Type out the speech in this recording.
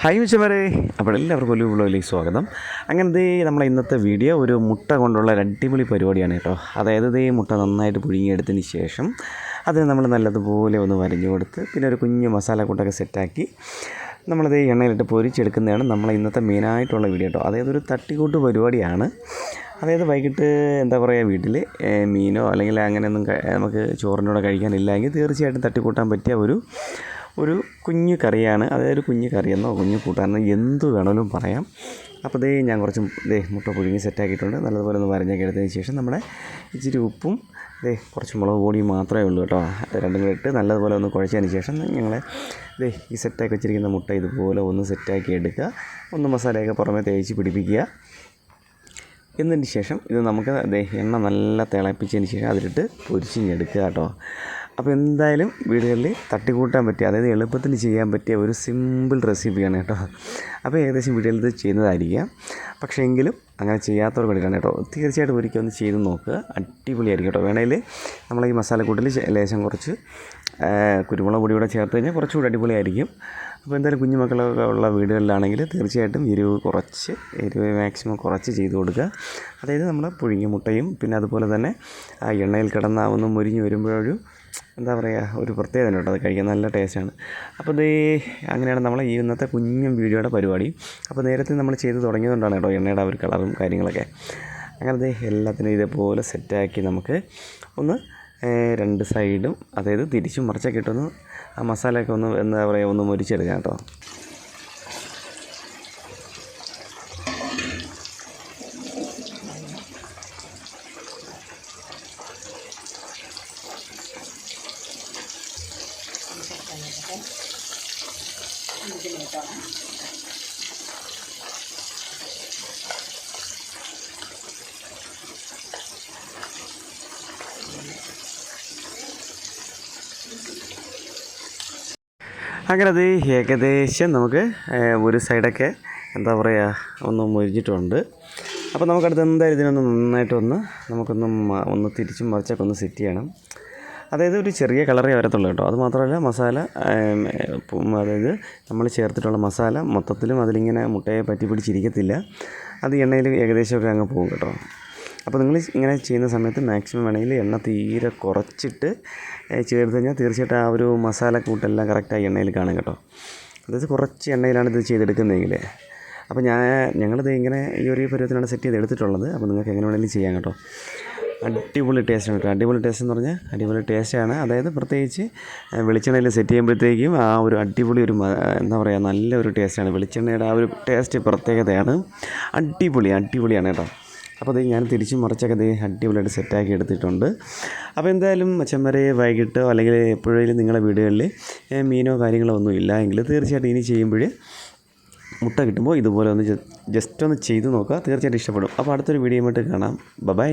Hi മിച്ചമാരെ, അപ്പോൾ എല്ലാവർക്കും ഒരു വ്ളോഗിലേക്ക് സ്വാഗതം. അങ്ങനത്തെ നമ്മളെ ഇന്നത്തെ വീഡിയോ ഒരു മുട്ട കൊണ്ടുള്ള ഒരു അടിപൊളി പരിപാടിയാണ് കേട്ടോ. അതായത് ഈ മുട്ട നന്നായിട്ട് പുഴുങ്ങിയെടുത്തതിന് ശേഷം അതിന് നമ്മൾ നല്ലതുപോലെ ഒന്ന് വരഞ്ഞു കൊടുത്ത് പിന്നെ ഒരു കുഞ്ഞ് മസാലക്കൂട്ടൊക്കെ സെറ്റാക്കി നമ്മളത് എണ്ണയിലിട്ട് പൊരിച്ചെടുക്കുന്നതാണ് നമ്മളെ ഇന്നത്തെ മെയിനായിട്ടുള്ള വീഡിയോ കേട്ടോ. അതായത് ഒരു തട്ടിക്കൂട്ട് പരിപാടിയാണ്. അതായത് വൈകിട്ട് എന്താ പറയുക, വീട്ടിൽ മീനോ അല്ലെങ്കിൽ അങ്ങനെയൊന്നും നമുക്ക് ചോറിൻ്റെ കൂടെ കഴിക്കാനില്ലെങ്കിൽ തീർച്ചയായിട്ടും തട്ടിക്കൂട്ടാൻ പറ്റിയ ഒരു കുഞ്ഞു കറിയാണ്. അതായത് ഒരു കുഞ്ഞു കറിയെന്നോ കുഞ്ഞു കൂട്ടാനോ എന്ത് വേണമെങ്കിലും പറയാം. അപ്പോൾ ഞാൻ കുറച്ച് മുട്ട പുഴുങ്ങി സെറ്റാക്കിയിട്ടുണ്ട്. നല്ലതുപോലെ ഒന്ന് വരഞ്ഞൊക്കെ എടുത്തതിന് ശേഷം നമ്മുടെ ഇച്ചിരി ഉപ്പും കുറച്ച് മുളക് പൊടിയും മാത്രമേ ഉള്ളൂ കേട്ടോ. രണ്ടും കൂടെ ഇട്ട് നല്ലതുപോലെ ഒന്ന് കുഴച്ചതിന് ശേഷം ഞങ്ങൾ ഈ സെറ്റാക്കി വെച്ചിരിക്കുന്ന മുട്ട ഇതുപോലെ ഒന്ന് സെറ്റാക്കി എടുക്കുക. ഒന്ന് മസാലയൊക്കെ പുറമെ തേച്ച് പിടിപ്പിക്കുക. എന്നതിന് ശേഷം ഇത് നമുക്ക് എണ്ണ നല്ല തിളപ്പിച്ചതിന് ശേഷം അതിലിട്ട് പൊരിച്ചിഞ്ഞെടുക്കുക കേട്ടോ. അപ്പോൾ എന്തായാലും വീടുകളിൽ തട്ടിക്കൂട്ടാൻ പറ്റിയ, അതായത് എളുപ്പത്തിൽ ചെയ്യാൻ പറ്റിയ ഒരു സിമ്പിൾ റെസിപ്പിയാണ് കേട്ടോ. അപ്പോൾ ഏകദേശം വീടുകളിൽ ഇത് ചെയ്യുന്നതായിരിക്കാം. പക്ഷേ എങ്കിലും അങ്ങനെ ചെയ്യാത്തവർക്ക് വേണ്ടിയിട്ടാണ് കേട്ടോ. തീർച്ചയായിട്ടും ഒരിക്കലും ഒന്ന് ചെയ്ത് നോക്കുക, അടിപൊളിയായിരിക്കും കേട്ടോ. വേണമെങ്കിൽ നമ്മൾ ഈ മസാലക്കൂട്ടിൽ ലേശം കുറച്ച് കുരുമുളക് പൊടി കൂടെ ചേർത്ത് കഴിഞ്ഞാൽ കുറച്ചുകൂടി അടിപൊളിയായിരിക്കും. അപ്പോൾ എന്തായാലും കുഞ്ഞുമക്കളൊക്കെ ഉള്ള വീടുകളിലാണെങ്കിൽ തീർച്ചയായിട്ടും എരിവ് മാക്സിമം കുറച്ച് ചെയ്ത് കൊടുക്കുക. അതായത് നമ്മൾ പുഴുങ്ങിയ മുട്ടയും പിന്നെ അതുപോലെ തന്നെ ആ എണ്ണയിൽ കിടന്ന് മുരിഞ്ഞ് വരുമ്പോഴൊരു എന്താ പറയുക, ഒരു പ്രത്യേകത കേട്ടോ. അത് കഴിക്കാൻ നല്ല ടേസ്റ്റാണ്. അപ്പോൾ അങ്ങനെയാണ് നമ്മൾ ഈ ഇന്നത്തെ കുഞ്ഞും വീഡിയോയുടെ പരിപാടി. അപ്പോൾ നേരത്തെ നമ്മൾ ചെയ്ത് തുടങ്ങിയതുകൊണ്ടാണ് കേട്ടോ എണ്ണയുടെ ആ ഒരു കളറും കാര്യങ്ങളൊക്കെ. അങ്ങനെ എല്ലാത്തിനും ഇതേപോലെ സെറ്റാക്കി നമുക്ക് ഒന്ന് രണ്ട് സൈഡും, അതായത് തിരിച്ചും മറിച്ചൊക്കെ ഇട്ടൊന്ന് ആ മസാലയൊക്കെ ഒന്ന് എന്താ പറയുക ഒന്ന് മുരിച്ചെടുക്കാം കേട്ടോ. അങ്ങനെ അത് ഏകദേശം നമുക്ക് ഒരു സൈഡൊക്കെ എന്താ പറയുക ഒന്ന് മൊരിഞ്ഞിട്ടുണ്ട്. അപ്പോൾ നമുക്കടുത്ത് എന്തായാലും ഇതിനൊന്ന് നന്നായിട്ടൊന്ന് നമുക്കൊന്ന് തിരിച്ചും മറിച്ചൊക്കെ ഒന്ന് സെറ്റ് ചെയ്യണം. അതായത് ഒരു ചെറിയ കളറേ വരത്തുള്ളൂ കേട്ടോ. അത് മാത്രമല്ല മസാല, അതായത് നമ്മൾ ചേർത്തിട്ടുള്ള മസാല മൊത്തത്തിലും അതിലിങ്ങനെ മുട്ടയെ പറ്റി പിടിച്ചിരിക്കത്തില്ല. അത് എണ്ണയിൽ ഏകദേശമൊക്കെ അങ്ങ് പോകും കേട്ടോ. അപ്പോൾ നിങ്ങൾ ഇങ്ങനെ ചെയ്യുന്ന സമയത്ത് മാക്സിമം വേണമെങ്കിൽ എണ്ണ തീരെ കുറച്ചിട്ട് ചേർത്ത് കഴിഞ്ഞാൽ തീർച്ചയായിട്ടും ആ ഒരു മസാലക്കൂട്ടെല്ലാം കറക്റ്റായി എണ്ണയിൽ കാണും കേട്ടോ. അതായത് കുറച്ച് എണ്ണയിലാണ് ഇത് ചെയ്തെടുക്കുന്നതെങ്കിൽ. അപ്പോൾ ഞങ്ങളിത് ഇങ്ങനെ ഈ ഒരു പരുവത്തിനാണ് സെറ്റ് ചെയ്ത് എടുത്തിട്ടുള്ളത്. അപ്പോൾ നിങ്ങൾക്ക് എങ്ങനെ വേണമെങ്കിലും ചെയ്യാം കേട്ടോ. അടിപൊളി ടേസ്റ്റാണ് കേട്ടോ. അടിപൊളി ടേസ്റ്റ് എന്ന് പറഞ്ഞാൽ അടിപൊളി ടേസ്റ്റാണ്. അതായത് പ്രത്യേകിച്ച് വെളിച്ചെണ്ണയിൽ സെറ്റ് ചെയ്യുമ്പോഴത്തേക്കും ആ ഒരു അടിപൊളി എന്താ പറയുക, നല്ലൊരു ടേസ്റ്റാണ്. വെളിച്ചെണ്ണയുടെ ആ ഒരു ടേസ്റ്റ് പ്രത്യേകതയാണ്. അടിപൊളിയാണ് കേട്ടോ. അപ്പോൾ ഞാൻ തിരിച്ചും മറിച്ചൊക്കെ അടിപൊളിയായിട്ട് സെറ്റാക്കി എടുത്തിട്ടുണ്ട്. അപ്പോൾ എന്തായാലും മച്ചന്മാരെ വൈകിട്ടോ അല്ലെങ്കിൽ എപ്പോഴേലും നിങ്ങളുടെ വീടുകളിൽ മീനോ കാര്യങ്ങളോ ഒന്നും ഇല്ല എങ്കിൽ തീർച്ചയായിട്ടും ഇനി ചെയ്യുമ്പോൾ മുട്ട കിട്ടുമ്പോൾ ഇതുപോലെ ഒന്ന് ജസ്റ്റ് ഒന്ന് ചെയ്ത് നോക്കുക. തീർച്ചയായിട്ടും ഇഷ്ടപ്പെടും. അപ്പോൾ അടുത്തൊരു വീഡിയോയുമായിട്ട് കാണാം. ബൈ.